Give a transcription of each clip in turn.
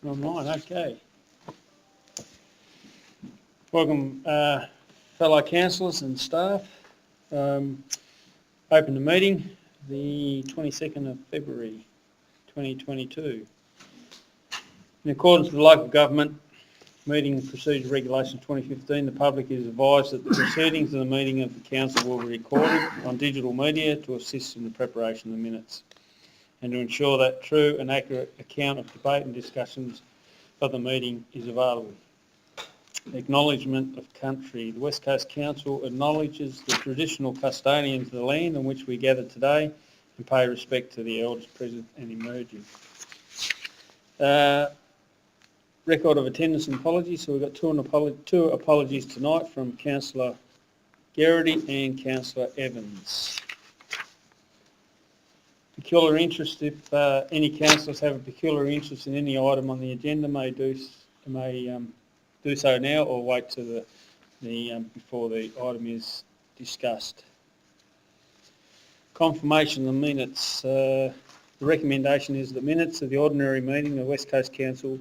Online, okay. Welcome, fellow councillors and staff. Open the meeting, the 22nd of February 2022. In accordance with the Local Government Meeting Procedure Regulations 2015, the public is advised that the proceedings of the meeting of the council will be recorded on digital media to assist in the preparation of the minutes and to ensure that true and accurate account of debate and discussions of the meeting is available. Acknowledgement of country. The West Coast Council acknowledges the traditional custodians of the land on which we gather today and pay respect to the elders present and emerging. Record of attendance and apologies. So we've got two apologies tonight from Councillor Geraghty and Councillor Evans. Peculiar interest. If any councillors have a peculiar interest in any item on the agenda, may do so now or wait to before the item is discussed. Confirmation of the minutes. The recommendation is the minutes of the ordinary meeting of West Coast Council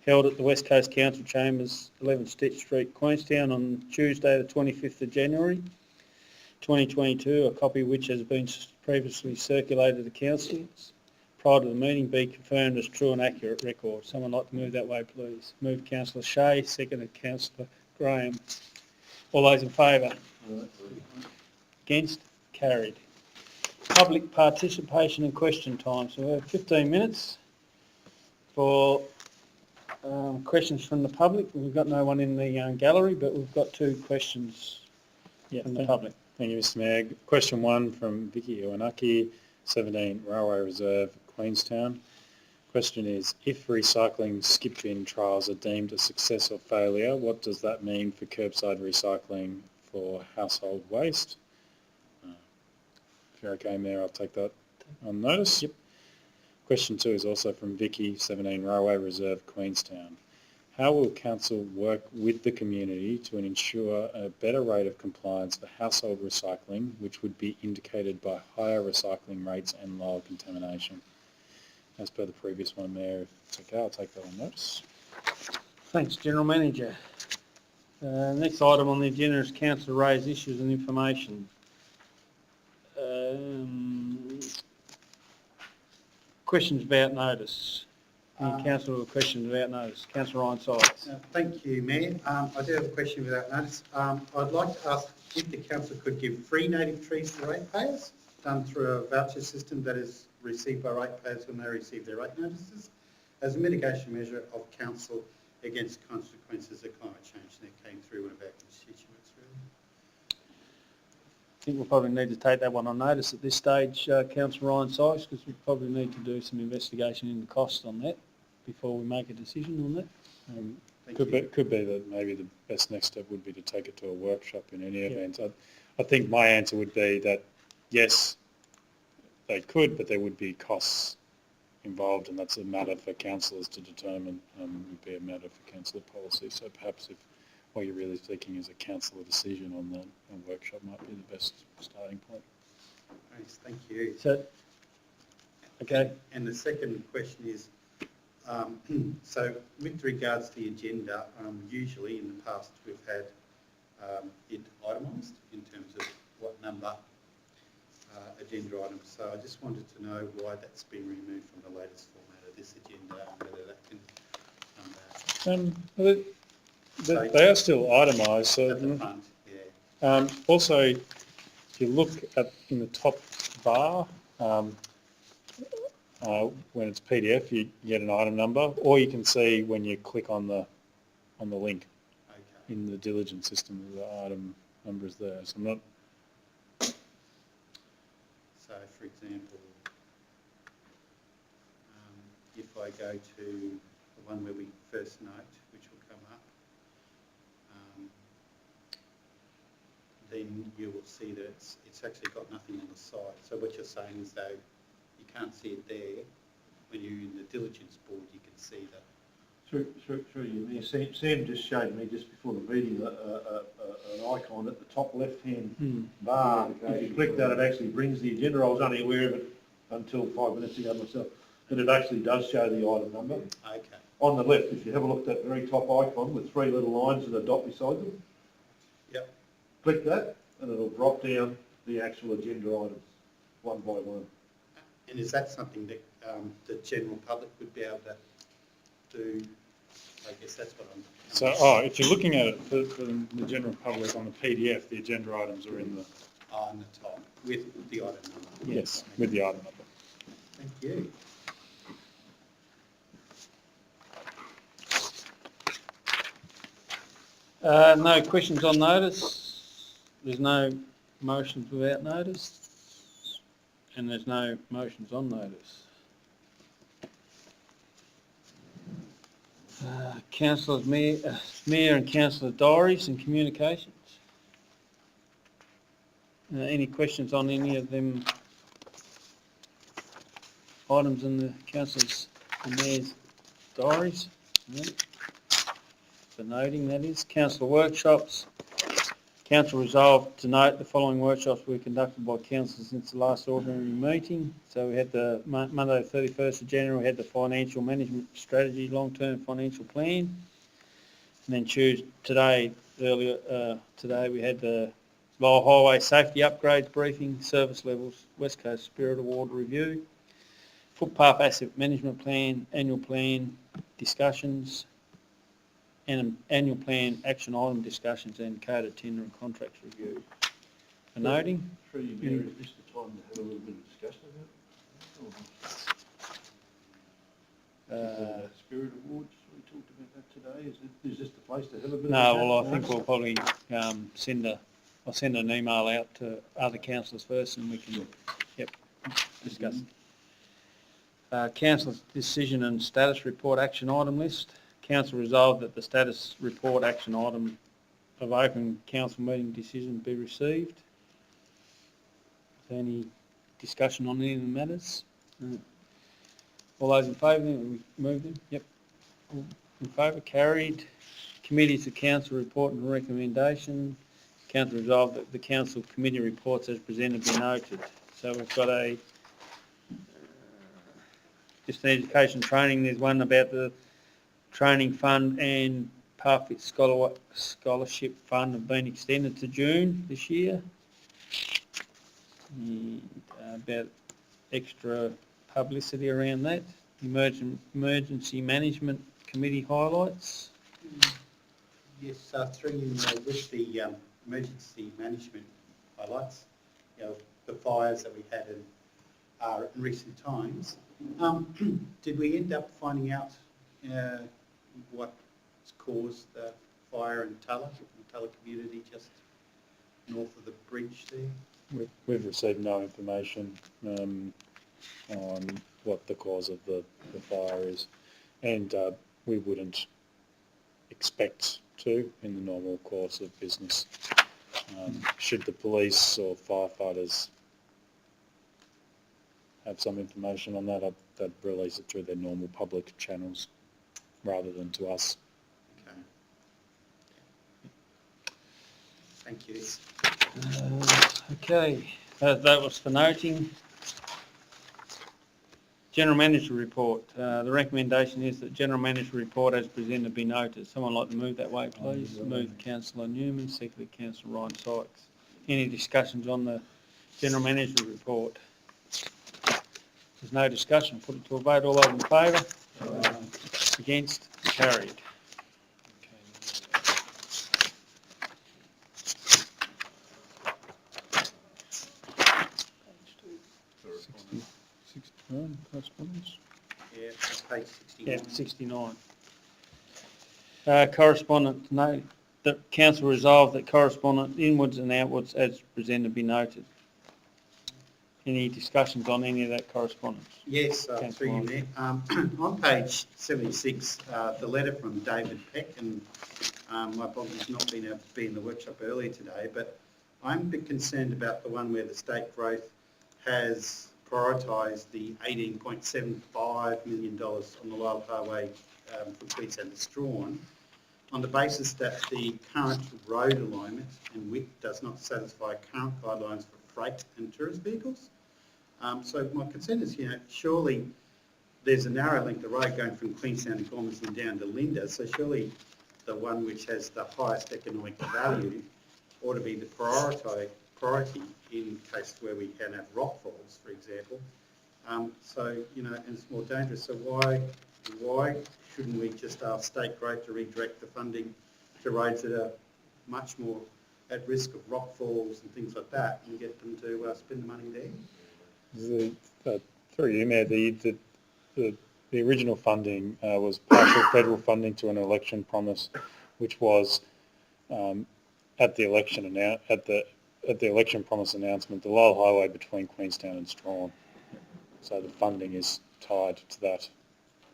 held at the West Coast Council Chambers, 11 Stitch Street, Queenstown on Tuesday the 25th of January 2022, a copy which has been previously circulated to councillors prior to the meeting be confirmed as true and accurate record. Someone like to move that way, please. Move Councillor Shea, seconded Councillor Graham. All those in favour? Against? Carried. Public participation and question time. So we have 15 minutes for questions from the public. We've got no one in the gallery, but we've got two questions from the public. Thank you, Mr Mayor. Question one from Vicky Iwanaki, 17 Railway Reserve, Queenstown. Question is, if recycling skip bin trials are deemed a success or failure, what does that mean for curbside recycling for household waste? If you're okay, Mayor, I'll take that on notice. Yep. Question two is also from Vicky, 17 Railway Reserve, Queenstown. How will Council work with the community to ensure a better rate of compliance for household recycling, which would be indicated by higher recycling rates and lower contamination? As per the previous one, Mayor, if it's okay, I'll take that on notice. Thanks, General Manager. Next item on the agenda is Council raise issues and information. Questions about notice. Any councillor with questions about notice? Councillor Ryan Sides. Thank you, Mayor. I do have a question without notice. I'd like to ask if the council could give free native trees to ratepayers, done through a voucher system that is received by ratepayers when they receive their rate notices, as a mitigation measure of council against consequences of climate change that came through one of our constituents, really. I think we'll probably need to take that one on notice at this stage, Councillor Ryan Sides, because we probably need to do some investigation into costs on that before we make a decision on that. Could be that maybe the best next step would be to take it to a workshop in any event. I think my answer would be that yes, they could, but there would be costs involved, and that's a matter for councillors to determine. Would be a matter for councillor policy. So perhaps if what you're really seeking is a councillor decision on that, a workshop might be the best starting point. Thanks, thank you. So, okay. And the second question is, so with regards to the agenda, usually in the past we've had it itemised in terms of what number agenda items. So I just wanted to know why that's been removed from the latest format of this agenda and whether that can They are still itemised. So at the front, yeah. Also, if you look in the top bar, when it's PDF, you get an item number, or you can see when you click on the link in the diligence system, the item number is there. So I'm not. So, for example, if I go to the one where we first note, which will come up, then you will see that it's actually got nothing on the side. So what you're saying is, though, you can't see it there. When you're in the diligence board, you can see that. Through you, Mayor. Sam just showed me just before the meeting an icon at the top left-hand bar. If you click that, it actually brings the agenda. I was only aware of it until 5 minutes ago myself. But it actually does show the item number. Okay. on the left, if you have a look at that very top icon with three little lines and a dot beside them, Yep. click that and it'll drop down the actual agenda items one by one. And is that something that the general public would be able to do? I guess that's what I'm... So, if you're looking at it for the general public on the PDF, the agenda items are in the... On the top, with the item number. Yes, with the item number. Thank you. No questions on notice. There's no motions without notice. And there's no motions on notice. Councillors, Mayor and Councillor diaries and communications. Any questions on any of them items in the councillors and Mayor's diaries? No? For noting, that is. Council workshops. Council resolved to note the following workshops were conducted by council since the last ordinary meeting. So we had the Monday the 31st of January, we had the financial management strategy, long-term financial plan. And then today we had the Lower Highway Safety Upgrades Briefing, Service Levels, West Coast Spirit Award Review, Footpath Asset Management Plan, Annual Plan Discussions, and Annual Plan Action Item Discussions and Code of Tender and Contracts Review. For noting. Through you, Mayor, is this the time to have a little bit of discussion about it? Spirit Awards, we talked about that today. Is this the place to have a bit of No, chat? well, I think we'll probably I'll send an email out to other councillors first and we can, discuss. Council's decision and status report action item list. Council resolved that the status report action item of open council meeting decision be received. Is there any discussion on any of the matters? All those in favour, we move them? Yep. All in favour, carried. Committees of council report and recommendation. Council resolved that the council committee reports as presented be noted. So we've got just an education training. There's one about the training fund and Parfit Scholarship Fund have been extended to June this year. And, about extra publicity around that. Emergency Management Committee highlights. Yes, through you, with the emergency management highlights, the fires that we had in recent times, did we end up finding out what caused the fire in Tulla community just north of the bridge there? We've received no information on what the cause of the fire is, and we wouldn't expect to in the normal course of business. Should the police or firefighters have some information on that, they'd release it through their normal public channels rather than to us. Okay. Thank you. Okay, that was for noting. General Manager Report. The recommendation is that General Manager Report as presented be noted. Someone like to move that way, please? Move Councillor Newman, secondly Councillor Ryan Sykes. Any discussions on the General Manager Report? There's no discussion. Put it to a vote. All those in favour? Against? Carried. Correspondence? Yeah, page 69. Yeah, 69. Correspondence note that council resolved that correspondence inwards and outwards as presented be noted. Any discussions on any of that correspondence? Yes, through you, Mayor. On page 76, the letter from David Peck, and my apologies not being able to be in the workshop earlier today, but I'm a bit concerned about the one where the state growth has prioritised the $18.75 million on the Lower Highway from Queensland to Strahan on the basis that the current road alignment and width does not satisfy current guidelines for freight and tourist vehicles. So my concern is, surely there's a narrow length of road going from Queenstown and Gormanston down to Linda, so surely the one which has the highest economic value ought to be the priority in case where we can have rock falls, for example. So, you know, and it's more dangerous. So why shouldn't we just ask State Growth to redirect the funding to roads that are much more at risk of rock falls and things like that, and get them to spend the money there? Through you, Mayor, the original funding was partial federal funding to an election promise, which was at the election promise announcement, the Lyle Highway between Queenstown and Strahan. So the funding is tied to that.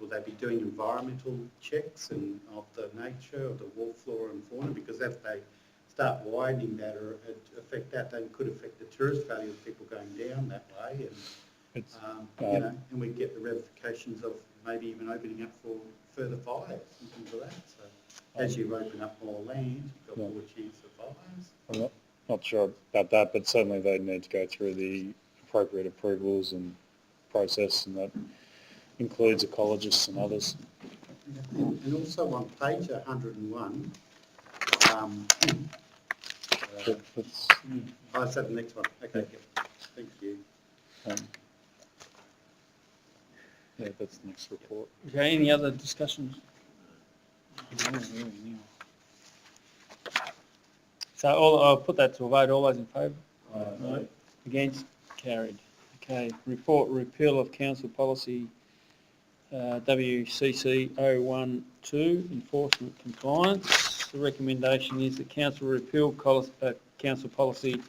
Will they be doing environmental checks and of the nature of the wall flora and fauna? Because if they start widening that or affect that, then could affect the tourist value of people going down that way, and you know, and we get the ramifications of maybe even opening up for further fires and things like that. So as you open up more land, you've got more chance of fires. I'm not sure about that, but certainly they need to go through the appropriate approvals and process, and that includes ecologists and others. And also on page 101, I'll say the next one. Okay, thank you. Yeah, that's the next report. Okay, any other discussions? So I'll put that to a vote. All those in favour? Aye. Against? Carried. Okay, report repeal of council policy WCC 012, enforcement compliance. The recommendation is that council repeal council policy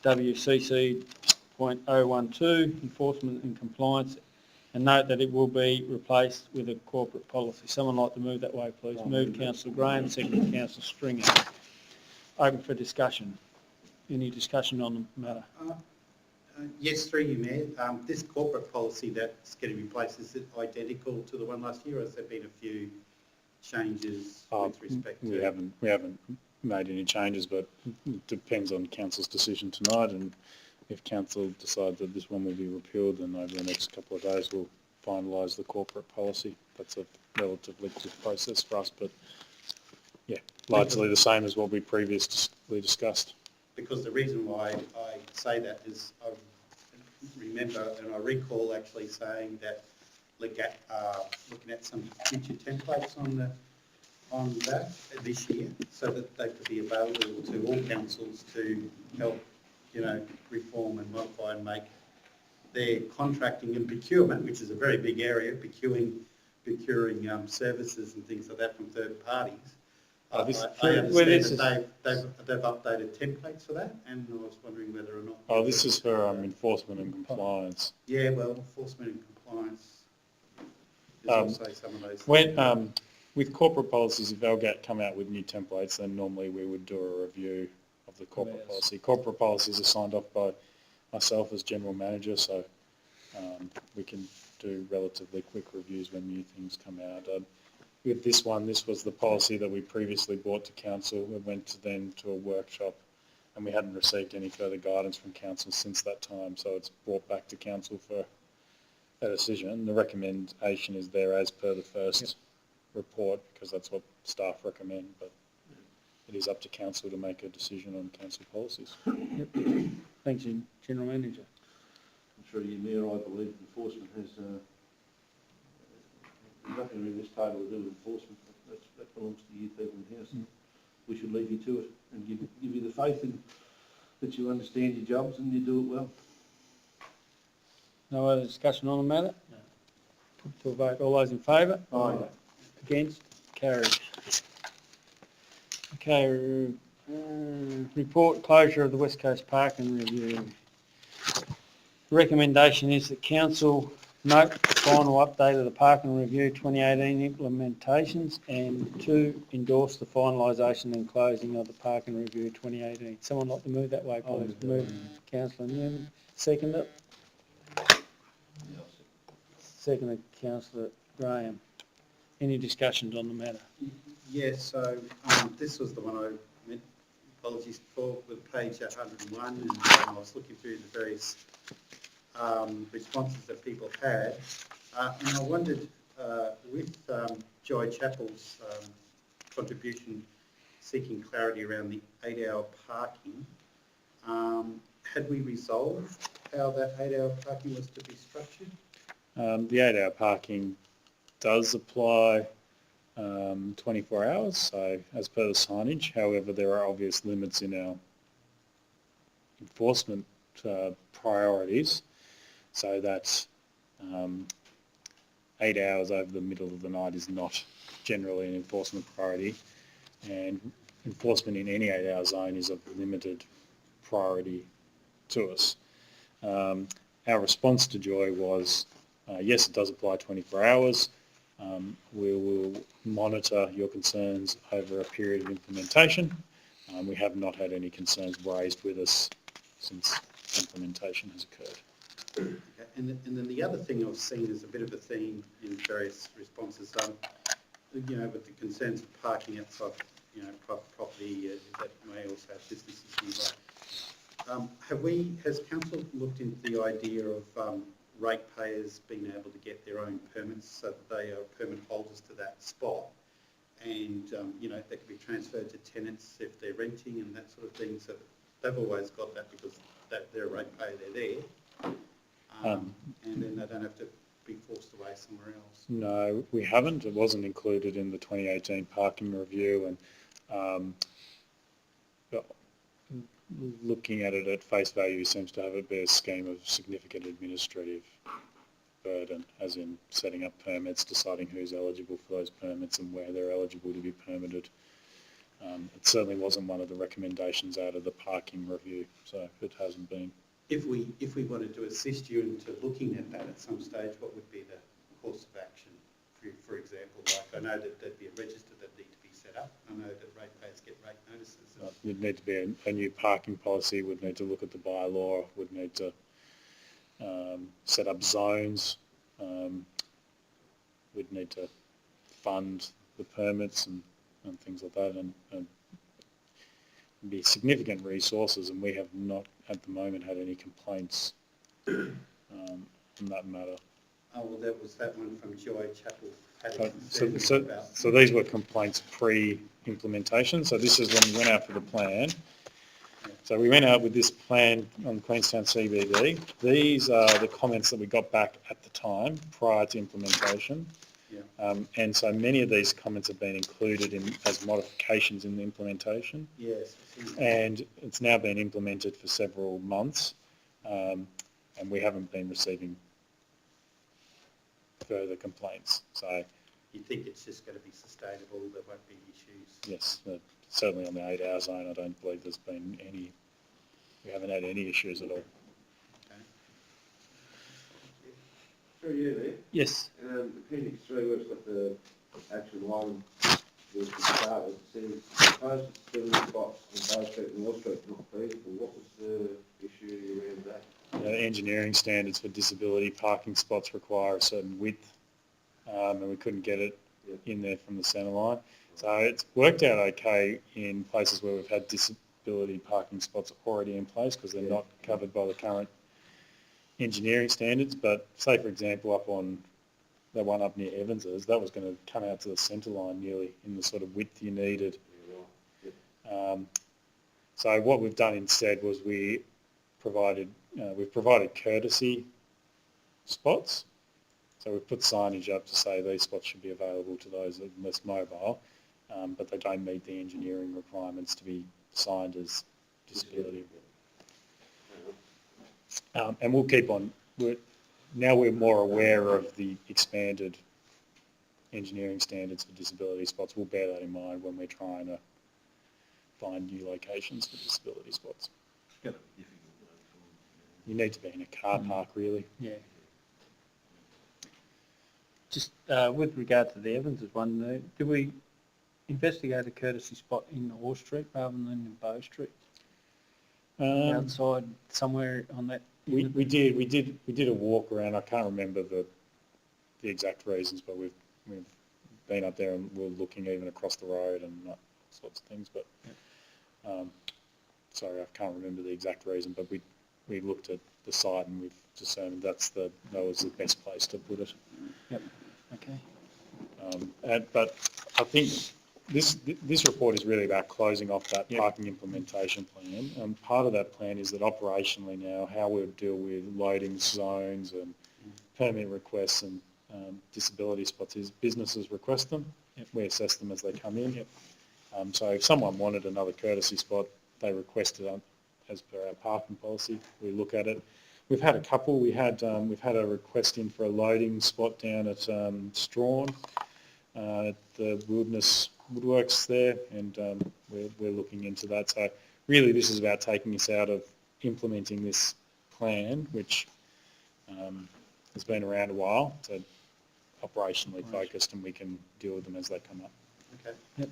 WCC .012, enforcement and compliance, and note that it will be replaced with a corporate policy. Someone like to move that way, please. Move Councillor Graham, second Councillor Stringer. Open for discussion. Any discussion on the matter? Yes, through you, Mayor. This corporate policy that's getting replaced, is it identical to the one last year, or has there been a few changes with respect to... We haven't made any changes, but it depends on council's decision tonight, and if council decides that this one will be repealed, then over the next couple of days we'll finalise the corporate policy. That's a relatively quick process for us, but yeah, largely the same as what we previously discussed. Because the reason why I say that is I remember and I recall actually saying that looking at some future templates on that this year, so that they could be available to all councils to help, you know, reform and modify and make their contracting and procurement, which is a very big area, procuring services and things like that from third parties. I understand that they've updated templates for that, and I was wondering whether or not... Oh, this is for enforcement and compliance. Yeah, well, enforcement and compliance is also some of those... With corporate policies, if LGAT come out with new templates, then normally we would do a review of the corporate policy. Corporate policies are signed off by myself as General Manager, so we can do relatively quick reviews when new things come out. With this one, this was the policy that we previously brought to council. We went to a workshop, and we hadn't received any further guidance from council since that time, so it's brought back to council for a decision. The recommendation is there as per the first report, because that's what staff recommend, but it is up to council to make a decision on council policies. Yep. Thanks, General Manager. I'm sure you, Mayor, I believe enforcement has nothing in this table to do with enforcement. That belongs to you people in here, so we should leave you to it and give you the faith in that you understand your jobs and you do it well. No other discussion on the matter? No. Put to a vote. All those in favour? Aye. Against? Carried. Okay, report closure of the West Coast Parking Review. Recommendation is that council note the final update of the Parking Review 2018 implementations, and 2, endorse the finalisation and closing of the Parking Review 2018. Someone like to move that way, please? Move, Councillor Newman. Second it? Second, Councillor Graham. Any discussions on the matter? Yes, so this was the one I meant, apologies for, with page 101, and I was looking through the various responses that people had. And I wondered, with Joy Chapel's contribution seeking clarity around the 8-hour parking, had we resolved how that 8-hour parking was to be structured? The 8-hour parking does apply 24 hours, so as per the signage. However, there are obvious limits in our enforcement priorities, so that 8 hours over the middle of the night is not generally an enforcement priority, and enforcement in any 8-hour zone is of limited priority to us. Our response to Joy was, yes, it does apply 24 hours. We will monitor your concerns over a period of implementation. We have not had any concerns raised with us since implementation has occurred. Okay. And then the other thing I've seen is a bit of a theme in various responses, you know, with the concerns of parking outside, you know, private property that may also have businesses nearby. Has council looked into the idea of ratepayers being able to get their own permits so that they are permit holders to that spot, and you know, they can be transferred to tenants if they're renting and that sort of thing, so they've always got that because they're a ratepayer, they're there, and then they don't have to be forced away somewhere else. No, we haven't. It wasn't included in the 2018 parking review, and looking at it at face value seems to have it be a scheme of significant administrative burden, as in setting up permits, deciding who's eligible for those permits and where they're eligible to be permitted. It certainly wasn't one of the recommendations out of the parking review, so it hasn't been. If we wanted to assist you into looking at that at some stage, what would be the course of action? For example, like I know that there'd be a register that need to be set up. I know that ratepayers get rate notices. There'd need to be a new parking policy, would need to look at the bylaw, would need to set up zones, would need to fund the permits and things like that, and be significant resources, and we have not at the moment had any complaints on that matter. Oh, well, that was that one from Joy Chapel. So these were complaints pre-implementation. So this is when we went out for the plan. So we went out with this plan on Queenstown CBD. These are the comments that we got back at the time prior to implementation. Yeah. And so many of these comments have been included as modifications in the implementation. Yes. And it's now been implemented for several months, and we haven't been receiving further complaints. So you think it's just going to be sustainable, there won't be issues? yes, certainly on the 8-hour zone, I don't believe there's been we haven't had any issues at all. Okay. Through you there. Yes. Appendix 3, where it's got the action line was started, it says proposed facility spots on Bow Street and Wall Street not feasible. What was the issue around that? Engineering standards for disability parking spots require a certain width, and we couldn't get it in there from the centre line. So it's worked out okay in places where we've had disability parking spots already in place because they're not covered by the current engineering standards. But say, for example, up on the one up near Evans's, that was going to come out to the centre line nearly in the sort of width you needed. So what we've done instead was we've provided courtesy spots. So we've put signage up to say these spots should be available to those that are less mobile, but they don't meet the engineering requirements to be signed as disability. And we'll keep on, now we're more aware of the expanded engineering standards for disability spots. We'll bear that in mind when we're trying to find new locations for disability spots. It's going to be difficult. You need to be in a car park, really. Yeah. Just with regard to the Evans one, did we investigate a courtesy spot in Orr Street rather than in Bow Street? Outside somewhere on that? We did a walk around. I can't remember the exact reasons, but we've been up there and we're looking even across the road and that sorts of things. But sorry, I can't remember the exact reason. But we looked at the site and we've determined that was the best place to put it. Okay. But I think this report is really about closing off that Yep. parking implementation plan. And part of that plan is that operationally now, how we'll deal with loading zones and permit requests and disability spots is businesses request them. Yep. We assess them as they come in. Yep. So if someone wanted another courtesy spot, they request it as per our parking policy. We look at it. We've had a couple. We've had a request in for a loading spot down at Strawn, at the Wilderness Woodworks there, and we're looking into that. So really this is about taking us out of implementing this plan, which has been around a while, to operationally focused, and we can deal with them as they come up. Okay.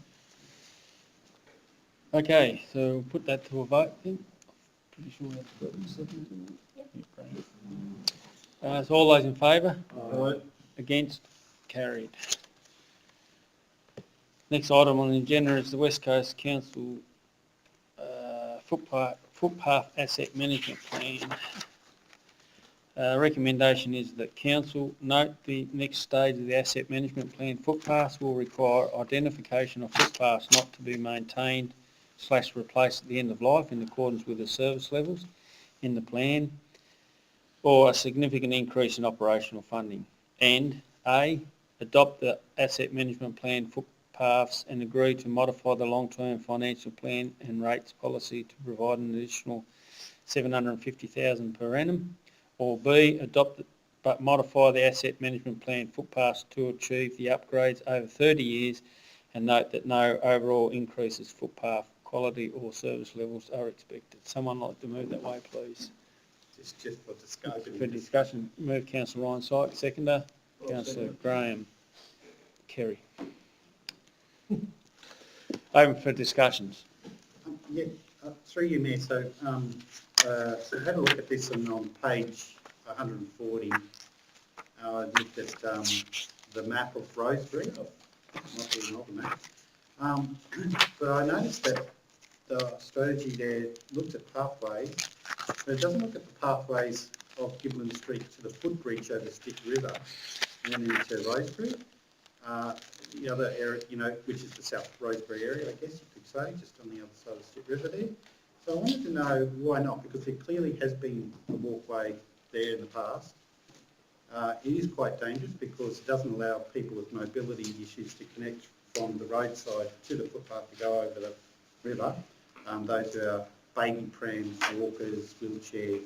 Okay, so we'll put that to a vote then. Pretty sure that's got a second, isn't it? Yep. Great. So all those in favour? Aye. Against? Carried. Next item on the agenda is the West Coast Council footpath asset management plan. Recommendation is that council note the next stage of the asset management plan. Footpaths will require identification of footpaths not to be maintained / replaced at the end of life in accordance with the service levels in the plan, or a significant increase in operational funding. And A, adopt the asset management plan footpaths and agree to modify the long-term financial plan and rates policy to provide an additional $750,000 per annum. Or B, adopt but modify the asset management plan footpaths to achieve the upgrades over 30 years, and note that no overall increases footpath quality or service levels are expected. Someone like to move that way, please? Just for discussion. For discussion, move Councillor Ryan Syke, seconder, Councillor Graham Kerry. Open for discussions. Through you, Mayor. So had a look at this on page 140. I looked at the map of Rosebery. Might be an older map. But I noticed that the strategy there looks at pathways, but it doesn't look at the pathways of Gibbon Street to the footbridge over Stick River and then into Rosebery. The other area, which is the South Rosebery area, I guess you could say, just on the other side of Stick River there. So I wanted to know why not, because there clearly has been a walkway there in the past. It is quite dangerous because it doesn't allow people with mobility issues to connect from the roadside to the footpath to go over the river. Those who are baby prams, walkers, wheelchair,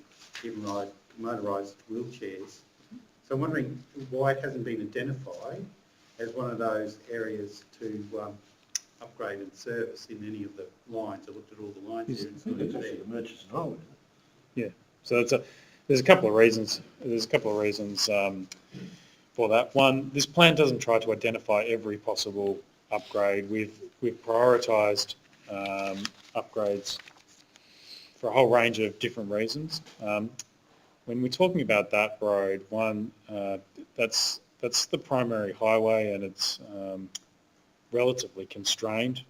even motorised wheelchairs. So I'm wondering why it hasn't been identified as one of those areas to upgrade and service in any of the lines. I looked at all the lines here. I think it's actually the Murchison Road. Yeah. So there's a couple of reasons. For that. One, this plan doesn't try to identify every possible upgrade. We've prioritised upgrades for a whole range of different reasons. When we're talking about that road, one, that's the primary highway, and it's relatively constrained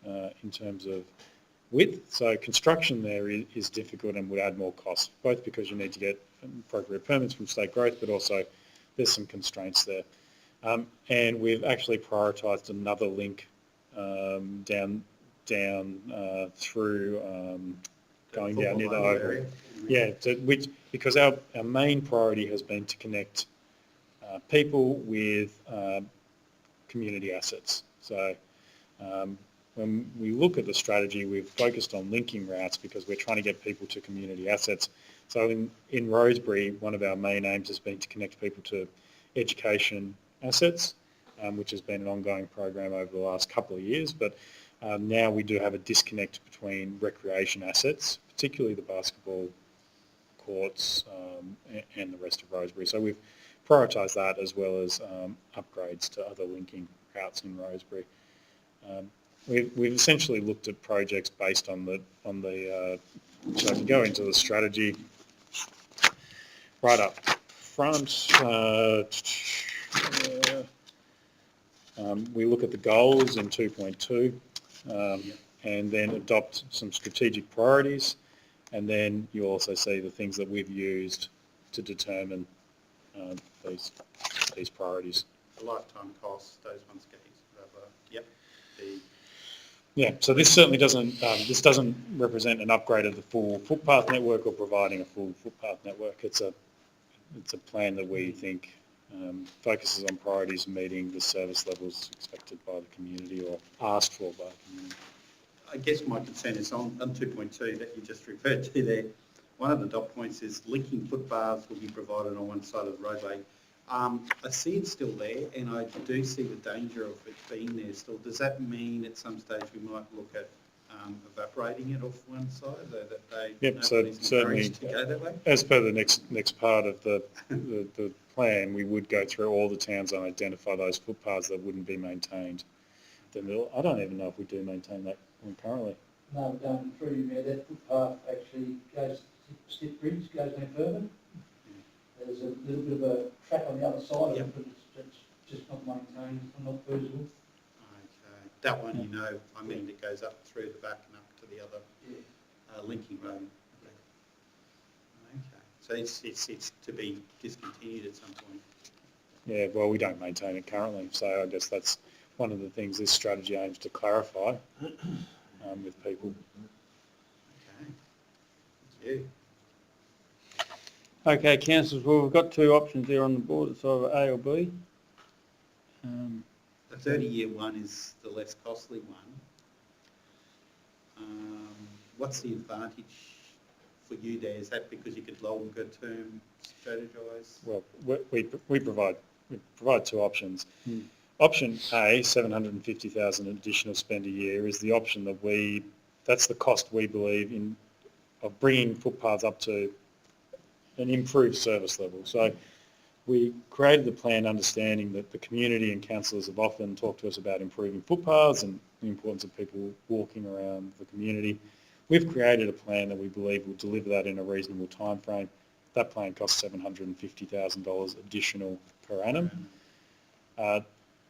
in terms of width. So construction there is difficult and would add more cost, both because you need to get appropriate permits from state growth, but also there's some constraints there. And we've actually prioritised another link down through going down near the Oval. Yeah, because our main priority has been to connect people with community assets. So when we look at the strategy, we've focused on linking routes because we're trying to get people to community assets. So in Rosebery, one of our main aims has been to connect people to education assets, which has been an ongoing program over the last couple of years. But now we do have a disconnect between recreation assets, particularly the basketball courts and the rest of Rosebery. So we've prioritised that as well as upgrades to other linking routes in Rosebery. We've essentially looked at projects based on the so if you go into the strategy right up front, we look at the goals in 2.2 and then adopt some strategic priorities, and then you also see the things that we've used to determine these priorities. The lifetime costs, those ones get yep. Yeah, so this certainly doesn't represent an upgrade of the full footpath network or providing a full footpath network. It's a plan that we think focuses on priorities meeting the service levels expected by the community or asked for by the community. I guess my concern is on 2.2 that you just referred to there. One of the dot points is linking footpaths will be provided on one side of the roadway. I see it's still there, and I do see the danger of it being there still. Does that mean at some stage we might look at evaporating it off one side so that nobody's encouraged to go that way? As per the next part of the plan, we would go through all the towns and identify those footpaths that wouldn't be maintained. I don't even know if we do maintain that one currently. No, going through where that footpath actually goes, Stip Bridge goes no further. There's a little bit of a track on the other side of it, but it's just not maintained, not feasible. Okay. That one, I mean, it goes up through the back and up to the other linking road. Okay. So it's to be discontinued at some point. Yeah, well, we don't maintain it currently, so I guess that's one of the things this strategy aims to clarify with people. Okay. Thank you. Okay, councillors, well, we've got two options there on the board. It's either A or B. The 30-year one is the less costly one. What's the advantage for you there? Is that because you could longer term strategise? Well, we provide two options. Option A, 750,000 additional spend a year, is the option that's the cost we believe of bringing footpaths up to an improved service level. So we created the plan understanding that the community and councillors have often talked to us about improving footpaths and the importance of people walking around the community. We've created a plan that we believe will deliver that in a reasonable time frame. That plan costs $750,000 additional per annum.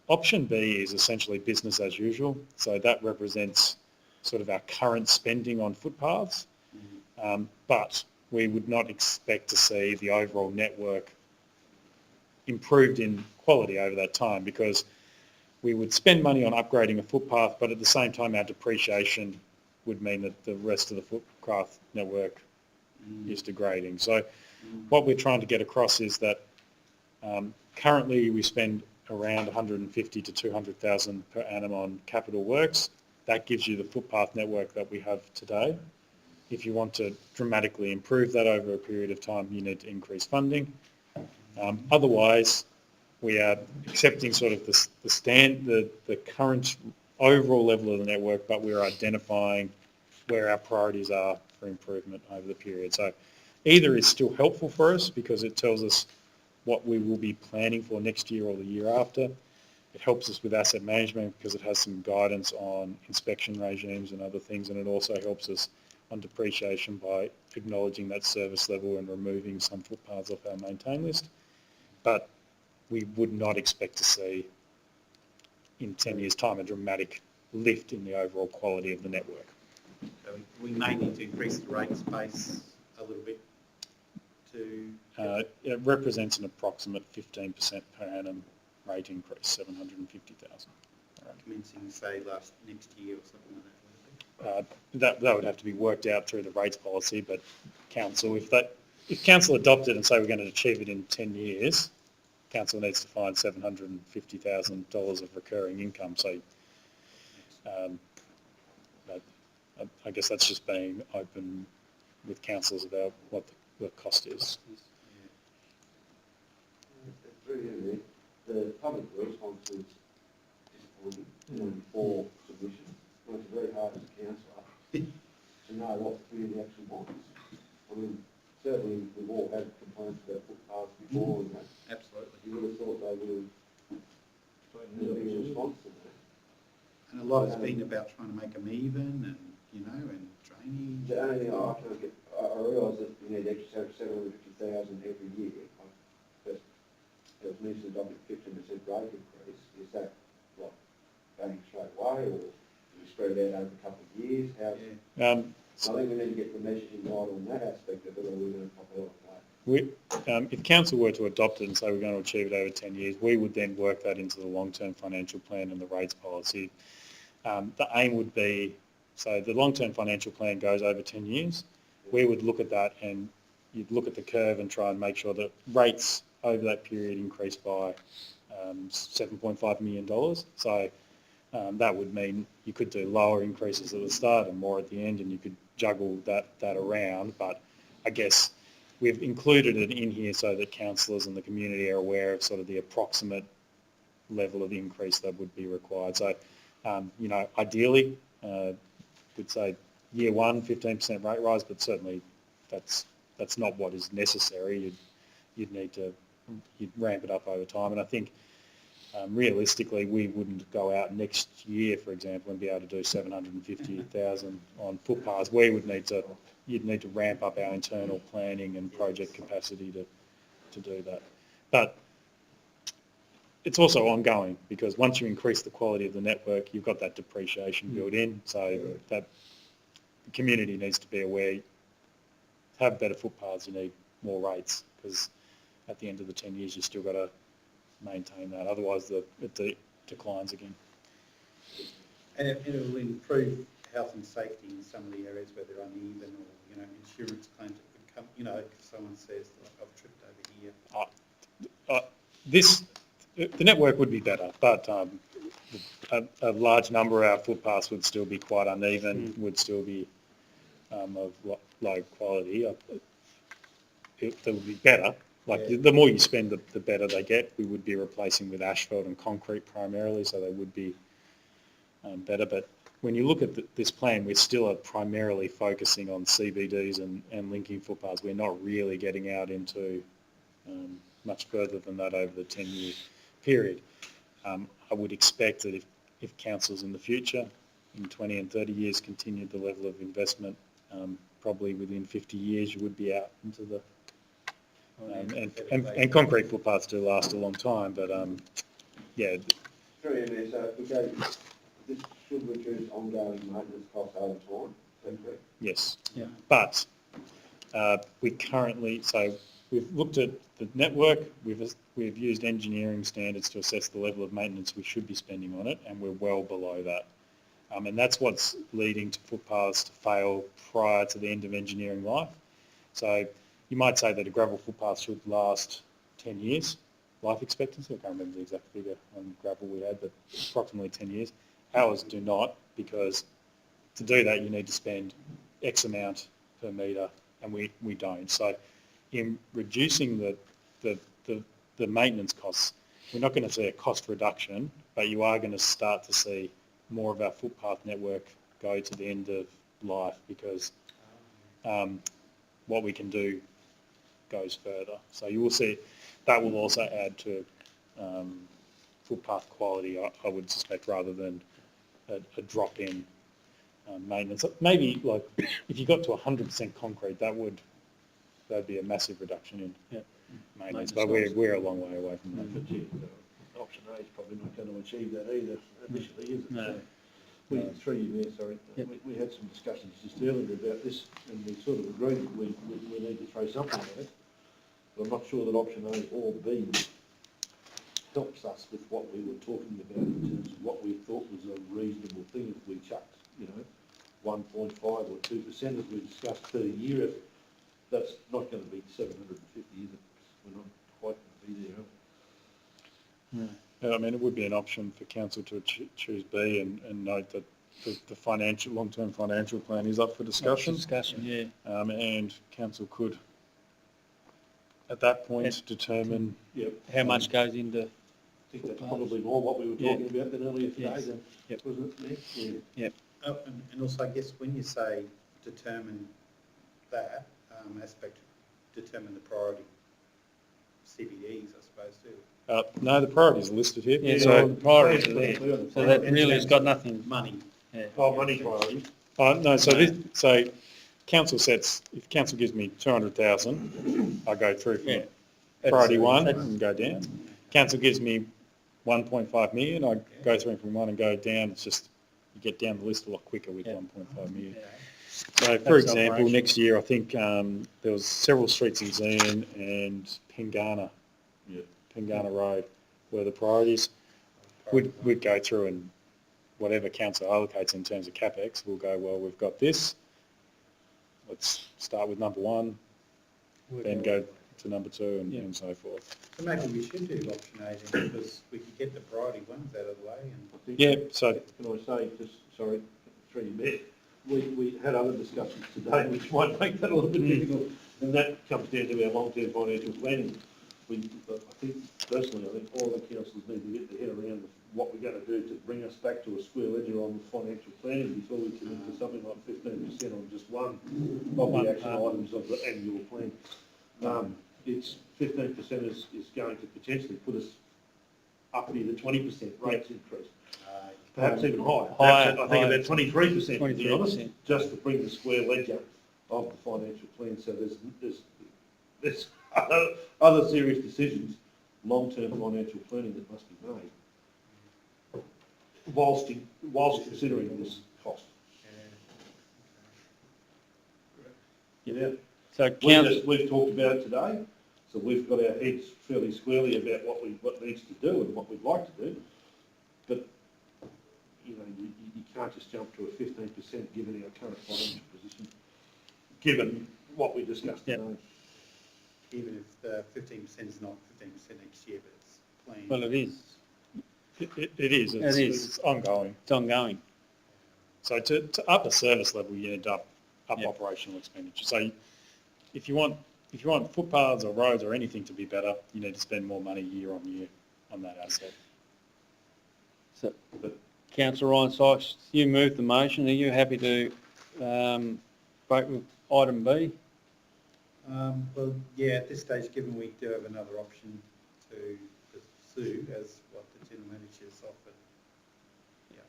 Option B is essentially business as usual. So that represents sort of our current spending on footpaths, but we would not expect to see the overall network improved in quality over that time, because we would spend money on upgrading a footpath, but at the same time our depreciation would mean that the rest of the footpath network is degrading. So what we're trying to get across is that currently we spend around 150 to 200,000 per annum on capital works. That gives you the footpath network that we have today. If you want to dramatically improve that over a period of time, you need to increase funding. Otherwise, we are accepting sort of the current overall level of the network, but we're identifying where our priorities are for improvement over the period. So either is still helpful for us because it tells us what we will be planning for next year or the year after. It helps us with asset management because it has some guidance on inspection regimes and other things, and it also helps us on depreciation by acknowledging that service level and removing some footpaths off our maintain list. But we would not expect to see in 10 years' time a dramatic lift in the overall quality of the network. So we may need to increase the rate base a little bit to... it represents an approximate 15% per annum rate increase, 750,000. Commencing, say, next year or something like that. That would have to be worked out through the rates policy, but council, if council adopted and say we're going to achieve it in 10 years, council needs to find $750,000 of recurring income. So I guess that's just being open with councillors about what the cost is. The public response is disappointing for submission. It's very hard as a councillor to know what the community actually wants. I mean, certainly we've all had complaints about footpaths before, and that. Absolutely. You would have thought they would have been a response to that. And a lot has been about trying to make them even and, and drainage. The only thing I can't get, I realise that you need extra 750,000 every year, but it needs to adopt a 15% rate increase. Is that like going straight away, or do we spread it out over a couple of years? I think we need to get the messaging right on that aspect of it, or we're going to pop it on if council were to adopt it and say we're going to achieve it over 10 years, we would then work that into the long-term financial plan and the rates policy. The aim would be, so the long-term financial plan goes over 10 years. We would look at that and you'd look at the curve and try and make sure that rates over that period increase by $7.5 million. So that would mean you could do lower increases at the start and more at the end, and you could juggle that around. But I guess we've included it in here so that councillors and the community are aware of sort of the approximate level of increase that would be required. So, ideally, we'd say year one, 15% rate rise, but certainly that's not what is necessary. You'd ramp it up over time. And I think realistically, we wouldn't go out next year, for example, and be able to do 750,000 on footpaths. You'd need to ramp up our internal planning and project capacity to do that. But it's also ongoing, because once you increase the quality of the network, you've got that depreciation built in, so that the community needs to be aware. To have better footpaths, you need more rates, because at the end of the 10 years, you've still got to maintain that. Otherwise, it declines again. And it will improve health and safety in some of the areas where they're uneven, or, insurance claims that could come, because someone says, like, I've tripped over here. The network would be better, but a large number of our footpaths would still be quite uneven, would still be of low quality. They would be better. The more you spend, the better they get. We would be replacing with asphalt and concrete primarily, so they would be better. But when you look at this plan, we're still primarily focusing on CBDs and linking footpaths. We're not really getting out into much further than that over the 10-year period. I would expect that if councils in the future, in 20 and 30 years, continued the level of investment, probably within 50 years you would be out into the... and concrete footpaths do last a long time, but yeah. Through here, so if we go, this should reduce ongoing maintenance costs over time, is that correct? Yes. Yeah. But we've looked at the network, we've used engineering standards to assess the level of maintenance we should be spending on it, and we're well below that. And that's what's leading to footpaths to fail prior to the end of engineering life. So you might say that a gravel footpath should last 10 years, life expectancy. I can't remember the exact figure on gravel we had, but approximately 10 years. Ours do not, because to do that you need to spend X amount per metre, and we don't. So in reducing the maintenance costs, we're not going to see a cost reduction, but you are going to start to see more of our footpath network go to the end of life, because what we can do goes further. So you will see that will also add to footpath quality, I would suspect, rather than a drop in maintenance. Maybe like if you got to 100% concrete, that'd be a massive reduction in maintenance, but we're a long way away from that. But option A is probably not going to achieve that either initially, is it? No. We had some discussions just earlier about this, and we sort of agreed that we need to throw something at it. But I'm not sure that option A or B helps us with what we were talking about in terms of what we thought was a reasonable thing if we chucked, 1.5 or 2% as we discussed per year. That's not going to be 750, is it? We're not quite going to be there, are we? Yeah, I mean, it would be an option for council to choose B and note that the long-term financial plan is up for discussion. Yeah. And council could, at that point, determine... How much goes into... I think that's probably more what we were talking about than earlier today, Yes. then, Yep. wasn't it, Nick? Yeah. Oh, and also, I guess when you say determine that aspect, determine the priority CBDs, I suppose, too. No, the priorities are listed here. Yeah, So, the priorities are there. So that really has got nothing... Money. Yeah. Oh, money priority. no, so council sets, if council gives me 200,000, I go through from priority one and go down. Council gives me 1.5 million, I go through from one and go down. It's just, you get down the list a lot quicker with 1.5 million. So, for That's example, operation. next year, I think there was several streets in Zeehan and Pengana, Yeah. Pengana Road, were the priorities. We'd go through and whatever council allocates in terms of capex, we'll go, well, we've got this. Let's start with number one, then go to number two and so forth. So maybe we should do option 18 because we could get the priority ones out of the way and. I think- Yeah, so Can I say, just, sorry, through you, Mayor, we had other discussions today which might make that a little bit difficult, and that comes down to our long-term financial planning. I think personally, all the councils need to get their head around what we're going to do to bring us back to a square ledger on financial planning before we commit to something like 15% on just one of the action items of the annual plan. It's 15% is going to potentially put us up near the 20% rates increase. Perhaps even higher. Higher, I think higher. about 23%, to be honest, 23%. just to bring the square ledger of the financial plan. So there's other serious decisions, long-term financial planning that must be made whilst considering this cost. Yeah. So council, We've talked about it today, so we've got our heads fairly squarely about what needs to do and what we'd like to do. But you can't just jump to a 15% given our current financial position, given what we discussed Yep. today. Even if the 15% is not 15% next year, but it's plain. well, it is. it is. It is. It's ongoing. It's ongoing. So to up a service level, you end up Yep. operational expenditure. So if you want footpaths or roads or anything to be better, you need to spend more money year on year on that asset. So, Councillor Ryan Sykes, you moved the motion. Are you happy to vote with item B? Well, yeah, at this stage, given we do have another option to pursue as what the general manager's offered. Yeah.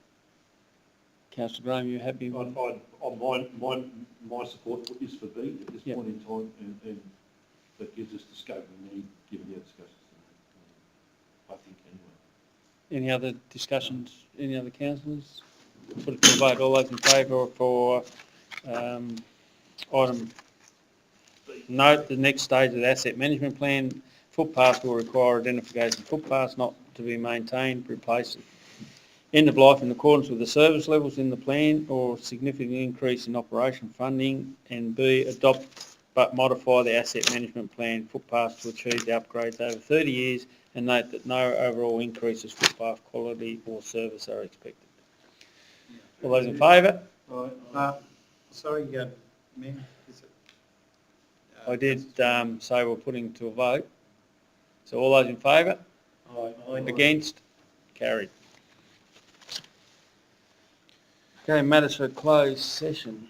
Councillor Graham, you happy with? My support is for B at this Yep. point in time, and that gives us the scope we need, given our discussions today. I think anyway. Any other discussions, any other councillors? Put it to a vote. All those in favour for item, note the next stage of the asset management plan, footpaths will require identification of footpaths not to be maintained, replaced, end of life in accordance with the service levels in the plan or significant increase in operation funding, and B, adopt but modify the asset management plan footpaths to achieve the upgrades over 30 years, and note that no overall increases footpath quality or service are expected. All those in favour? Sorry, Mayor, is it? I did say we're putting to a vote. So all those in favour? Against? Carried. Okay, matters for closed session,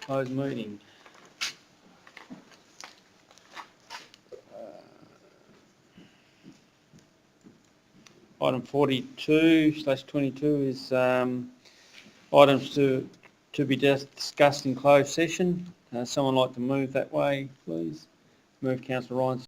closed meeting. Item 42/22 is items to be discussed in closed session. Someone like to move that way, please? Move, Councillor Ryan.